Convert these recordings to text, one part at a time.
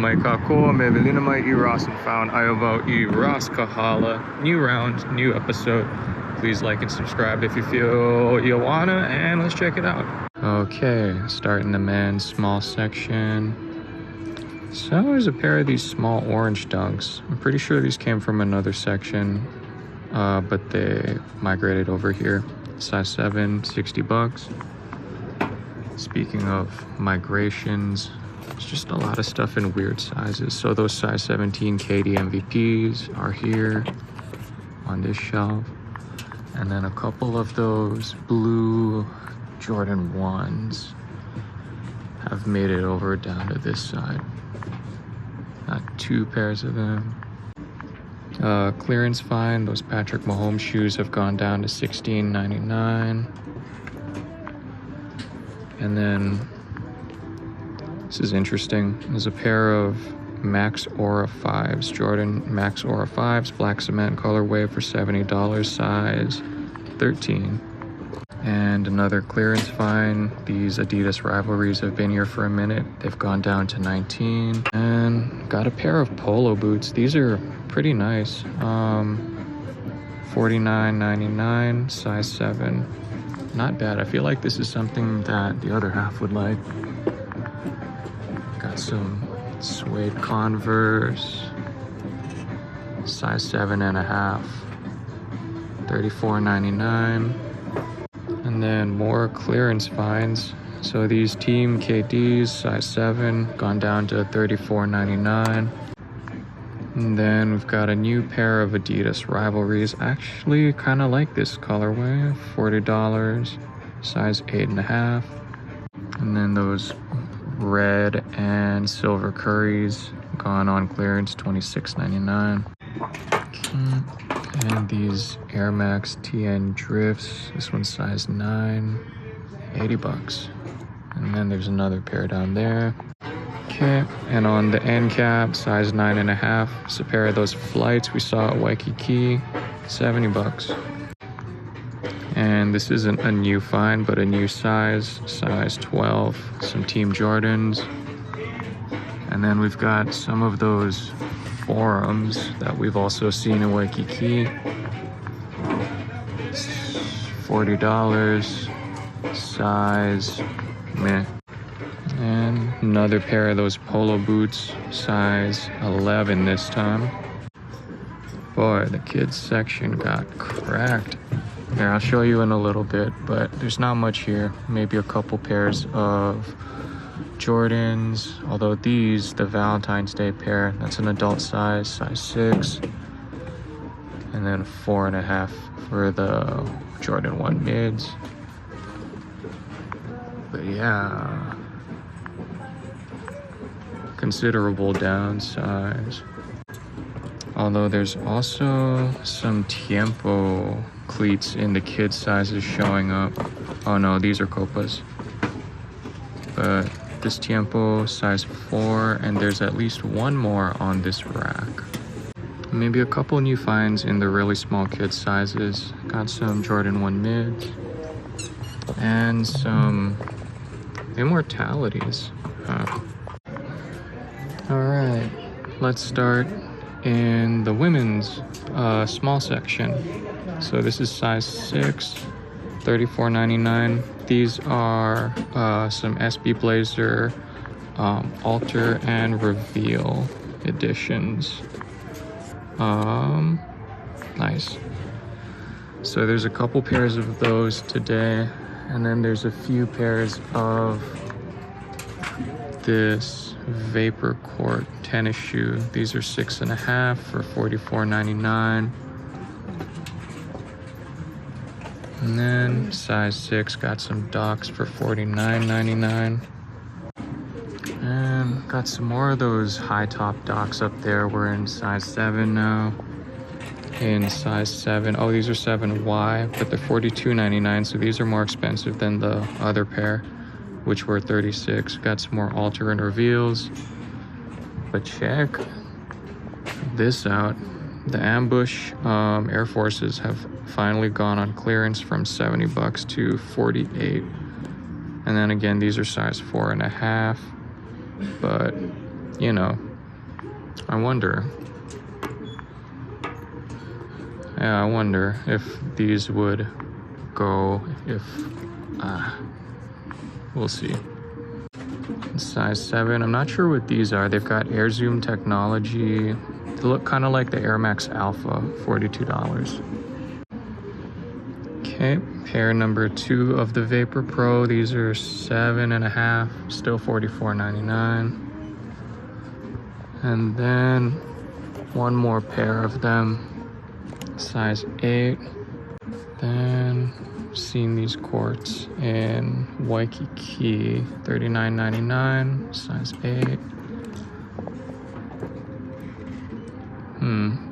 mai kako me velina mai I Ross and found I about I Ross Kahala. New round, new episode. Please like and subscribe if you feel you wanna, and let's check it out. Okay, starting the men's small section. So there's a pair of these small orange dunks. I'm pretty sure these came from another section, but they migrated over here. Size 7, 60 bucks. Speaking of migrations, there's just a lot of stuff in weird sizes. So those size 17 KD MVPs are here on this shelf. And then a couple of those blue Jordan 1s have made it over down to this side. Got 2 pairs of them. Clearance find, those Patrick Mahomes shoes have gone down to $16.99. And then, this is interesting, there's a pair of Max Aura 5s, Jordan Max Aura 5s, black cement colorway for $70, size 13. And another clearance find, these Adidas Rivalries have been here for a minute. They've gone down to 19. And got a pair of polo boots. These are pretty nice. $49.99, size 7. Not bad. I feel like this is something that the other half would like. Got some suede Converse, size 7.5, $34.99. And then more clearance finds. So these Team KDs, size 7, gone down to $34.99. And then we've got a new pair of Adidas Rivalries. Actually, kind of like this colorway, $40, size 8.5. And then those red and silver Curries, gone on clearance, $26.99. And these Air Max TN Drifts, this one's size 9, 80 bucks. And then there's another pair down there. Okay, and on the end cap, size 9.5, it's a pair of those Flights we saw at Waikiki, 70 bucks. And this isn't a new find, but a new size 12, some Team Jordans. And then we've got some of those Forums that we've also seen in Waikiki. $40, size meh. And another pair of those polo boots, size 11 this time. Boy, the kids section got cracked. Here, I'll show you in a little bit, but there's not much here. Maybe a couple pairs of Jordans, although these, the Valentine's Day pair, that's an adult size, size 6. And then 4.5 for the Jordan 1 mids. But yeah, considerable downsize. Although there's also some Tiempo cleats in the kids sizes showing up. Oh no, these are Copas. But this Tiempo size 4, and there's at least one more on this rack. Maybe a couple new finds in the really small kids sizes. Got some Jordan 1 mids and some Immortalities. Alright, let's start in the women's small section. So this is size 6, $34.99. These are some SB Blazer Alter and Reveal editions. Nice. So there's a couple pairs of those today, and then there's a few pairs of this Vapor Court tennis shoe. These are 6.5 for $44.99. And then size 6, got some Docs for $49.99. And got some more of those high top Docs up there. We're in size 7 now. In size 7, oh, these are 7Y, but they're $42.99, so these are more expensive than the other pair, which were $36. Got some more Alter and Reveals. But check this out. The Ambush Air Forces have finally gone on clearance from 70 bucks to 48. And then again, these are size 4.5, but you know, I wonder. Yeah, I wonder if these would go, if, we'll see. Size 7, I'm not sure what these are. They've got air zoom technology. They look kind of like the Air Max Alpha, $42. Okay, pair number 2 of the Vapor Pro. These are 7.5, still $44.99. And then one more pair of them, size 8. Then seen these quartz in Waikiki, $39.99, size 8.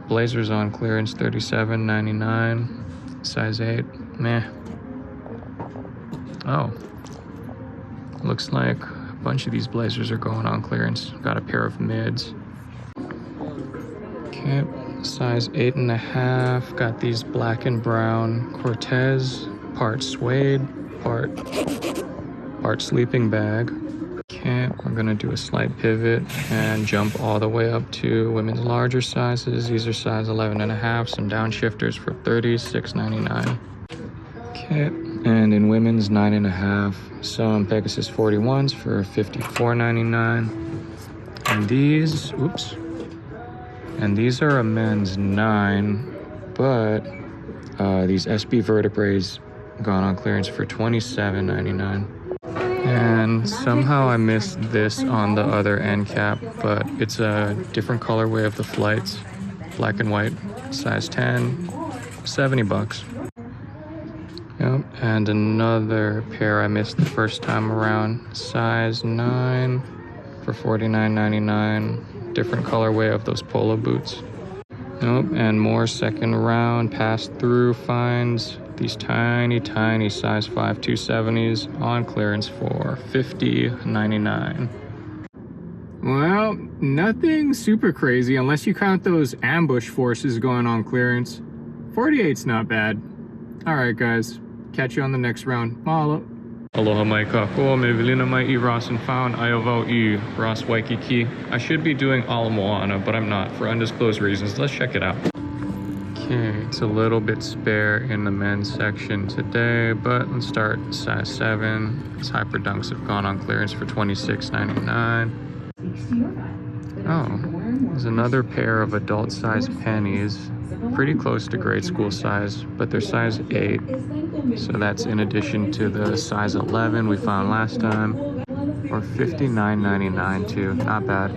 Blazers on clearance, $37.99, size 8. Meh. Oh, looks like a bunch of these blazers are going on clearance. Got a pair of mids. Okay, size 8.5. Got these black and brown Cortez, part suede, part sleeping bag. Okay, we're gonna do a slight pivot and jump all the way up to women's larger sizes. These are size 11.5, some downshifters for $36.99. Okay, and in women's 9.5, some Pegasus 41s for $54.99. And these, oops. And these are a men's 9, but these SB vertebraes gone on clearance for $27.99. And somehow I missed this on the other end cap, but it's a different colorway of the flights. Black and white, size 10, $70. Yep, and another pair I missed the first time around, size 9 for $49.99. Different colorway of those polo boots. Nope, and more second round pass-through finds. These tiny size 5 270s on clearance for $50.99. Well, nothing super crazy unless you count those ambush forces going on clearance. 48's not bad. Alright guys, catch you on the next round. Mahalo. Aloha mai kako, me vilina mai I Ross and found Iovau I Ross Waikiki. I should be doing Ala Moana, but I'm not for undisclosed reasons. Let's check it out. Okay, it's a little bit spare in the men's section today, but let's start size 7. These Hyper Dunks have gone on clearance for $26.99. Oh, there's another pair of adult size pennies. Pretty close to grade school size, but they're size 8. So that's in addition to the size 11 we found last time. Or $59.99 too, not bad.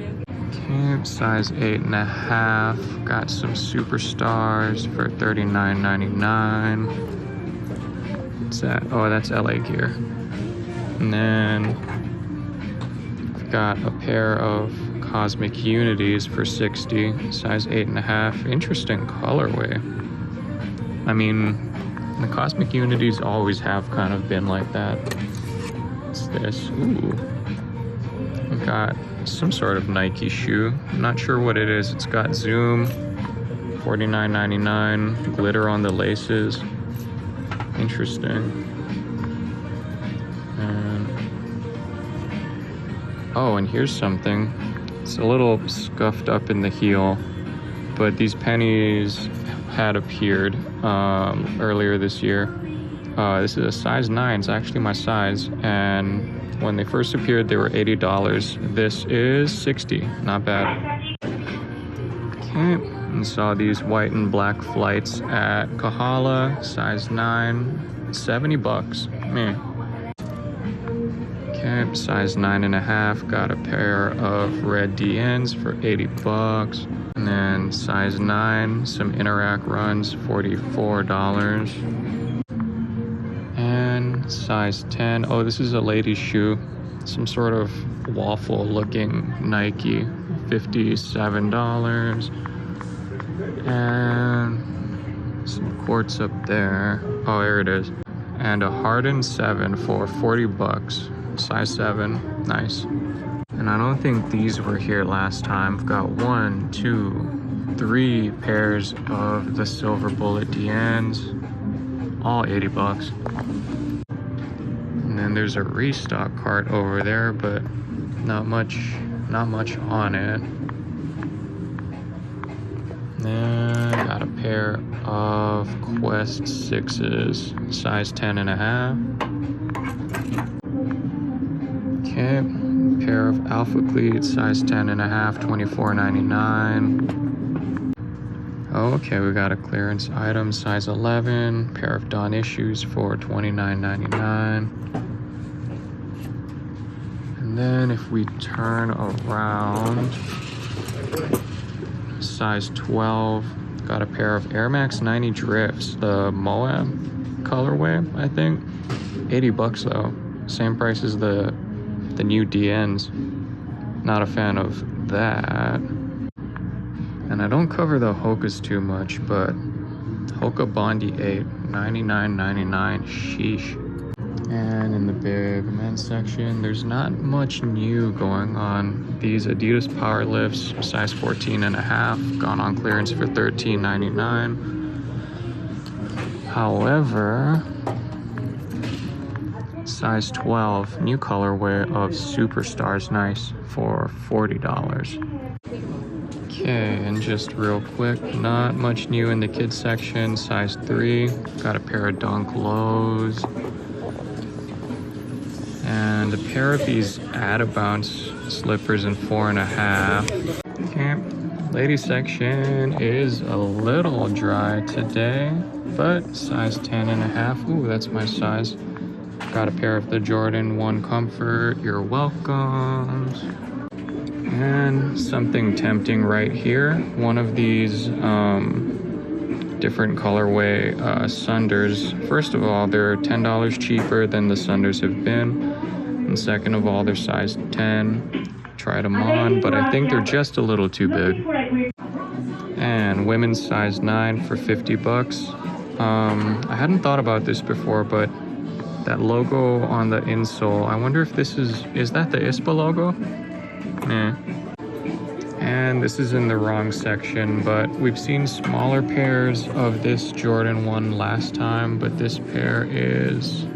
Okay, size 8.5. Got some superstars for $39.99. What's that? Oh, that's LA Gear. And then we've got a pair of Cosmic Unities for $60, size 8.5. Interesting colorway. I mean, the Cosmic Unities always have kind of been like that. What's this? Ooh. We've got some sort of Nike shoe. I'm not sure what it is. It's got zoom, $49.99, glitter on the laces. Interesting. And oh, and here's something. It's a little scuffed up in the heel, but these pennies had appeared earlier this year. This is a size 9, it's actually my size, and when they first appeared they were $80. This is $60, not bad. Okay, and saw these white and black flights at Kahala, size 9, $70. Meh. Okay, size 9.5, got a pair of red DNs for $80. And then size 9, some Interact runs, $44. And size 10, oh, this is a lady's shoe. Some sort of waffle looking Nike, $57. And some quartz up there. Oh, here it is. And a Harden 7 for $40. Size 7, nice. And I don't think these were here last time. I've got 1, 2, 3 pairs of the Silver Bullet DNs, all $80. And then there's a restock cart over there, but not much on it. Then got a pair of Quest 6s, size 10.5. Okay, pair of Alpha cleats, size 10.5, $24.99. Okay, we got a clearance item, size 11, pair of Dawn issues for $29.99. And then if we turn around, size 12, got a pair of Air Max 90 Drifts, the Moab colorway, I think. $80 though, same price as the new DNs. Not a fan of that. And I don't cover the Hokas too much, but Hoka Bondi 8, $99.99, sheesh. And in the big men's section, there's not much new going on. These Adidas Power Lifts, size 14.5, gone on clearance for $13.99. However, size 12, new colorway of Superstars, nice, for $40. Okay, and just real quick, not much new in the kids section. Size 3, got a pair of Dunk lows. And a pair of these Out-of-Bounds slippers in 4.5. Okay, ladies section is a little dry today, but size 10.5. Ooh, that's my size. Got a pair of the Jordan 1 Comfort, you're welcome. And something tempting right here. One of these different colorway Sunders. First of all, they're $10 cheaper than the Sunders have been. And second of all, they're size 10. Tried them on, but I think they're just a little too big. And women's size 9 for $50. I hadn't thought about this before, but that logo on the insole, I wonder if this is that the ISPA logo? And this is in the wrong section, but we've seen smaller pairs of this Jordan 1 last time, but this pair is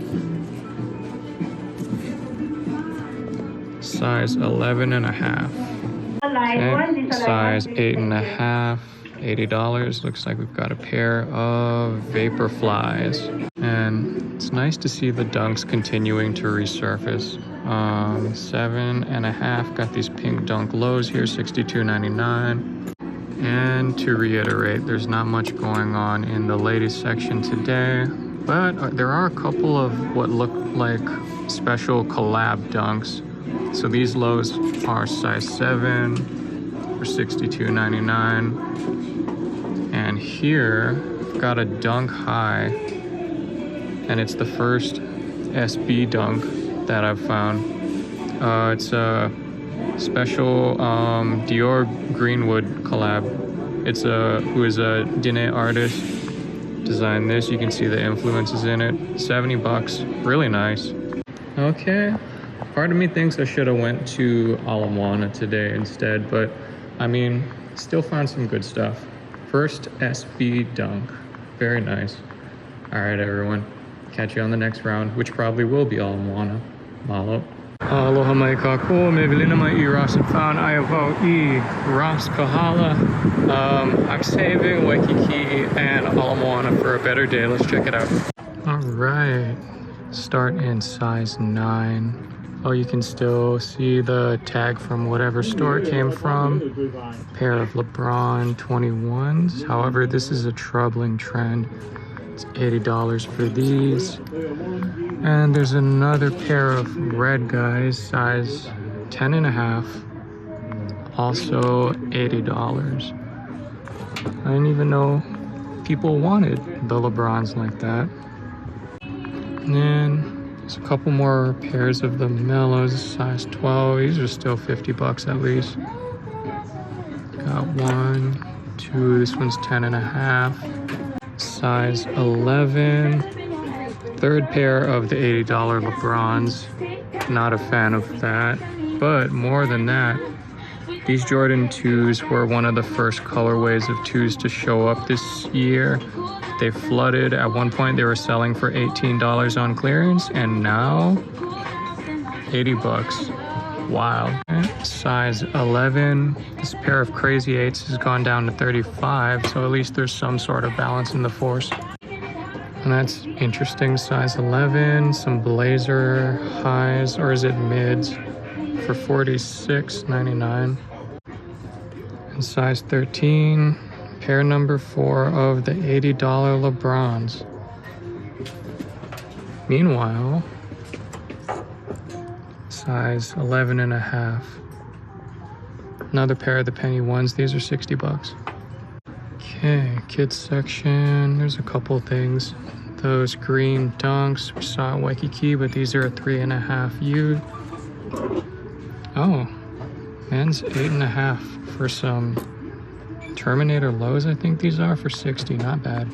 size 11.5. Okay, size 8.5, $80. Looks like we've got a pair of Vaporflies. And it's nice to see the Dunks continuing to resurface. 7.5, got these pink Dunk lows here, $62.99. And to reiterate, there's not much going on in the ladies section today, but there are a couple of what look like special collab Dunks. So these lows are size 7 for $62.99. And here, I've got a Dunk High, and it's the first SB Dunk that I've found. It's a special Dior Greenwood collab. It's who is a Dine artist, designed this. You can see the influences in it. $70, really nice. Okay, part of me thinks I should have went to Alamoana today instead, but I mean, still found some good stuff. First SB Dunk, very nice. All right, everyone. Catch you on the next round, which probably will be Alamoana. Mahalo. Aloha mai kako, me vilina mai I Ross and found I about I Ross Kahala. I'm saving Waikiki and Alamoana for a better day. Let's check it out. All right, start in size 9. Oh, you can still see the tag from whatever store it came from. Pair of LeBron 21s. However, this is a troubling trend. It's $80 for these. And there's another pair of red guys, size 10.5, also $80. I didn't even know people wanted the LeBrons like that. And then there's a couple more pairs of the Mellows, size 12. These are still $50 at least. Got 1, 2, this one's 10.5. Size 11. Third pair of the $80 LeBrons. Not a fan of that. But more than that, these Jordan 2s were one of the first colorways of 2s to show up this year. They flooded. At one point, they were selling for $18 on clearance, and now $80. wild. Size 11. This pair of Crazy 8s has gone down to 35, so at least there's some sort of balance in the force. And that's interesting. Size 11, some blazer highs, or is it mids, for $46.99. And size 13, pair number 4 of the $80 LeBrons. Meanwhile, size 11.5. Another pair of the penny ones. These are 60 bucks. Okay, kids section. There's a couple things. Those green dunks we saw at Waikiki, but these are a 3.5 U. Oh, men's 8.5 for some Terminator lows. I think these are for 60. Not bad.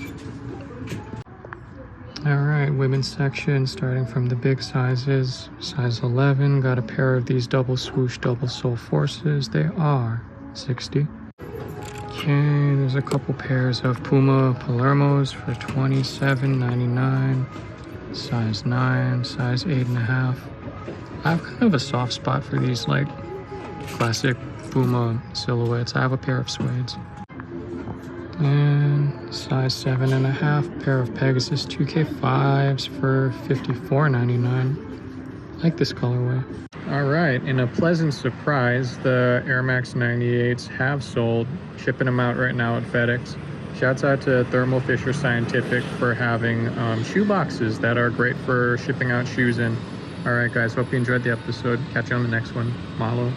All right, women's section, starting from the big sizes. Size 11, got a pair of these double swoosh, double sole forces. They are 60. Okay, there's a couple pairs of Puma Palermos for $27.99. Size 9, size 8.5. I have kind of a soft spot for these like classic Puma silhouettes. I have a pair of suedes. And size 7.5, pair of Pegasus 2K5s for $54.99. I like this colorway. All right, in a pleasant surprise, the Air Max 98s have sold, shipping them out right now at FedEx. Shouts out to Thermo Fisher Scientific for having shoe boxes that are great for shipping out shoes in. All right, guys, hope you enjoyed the episode. Catch you on the next one. Mahalo.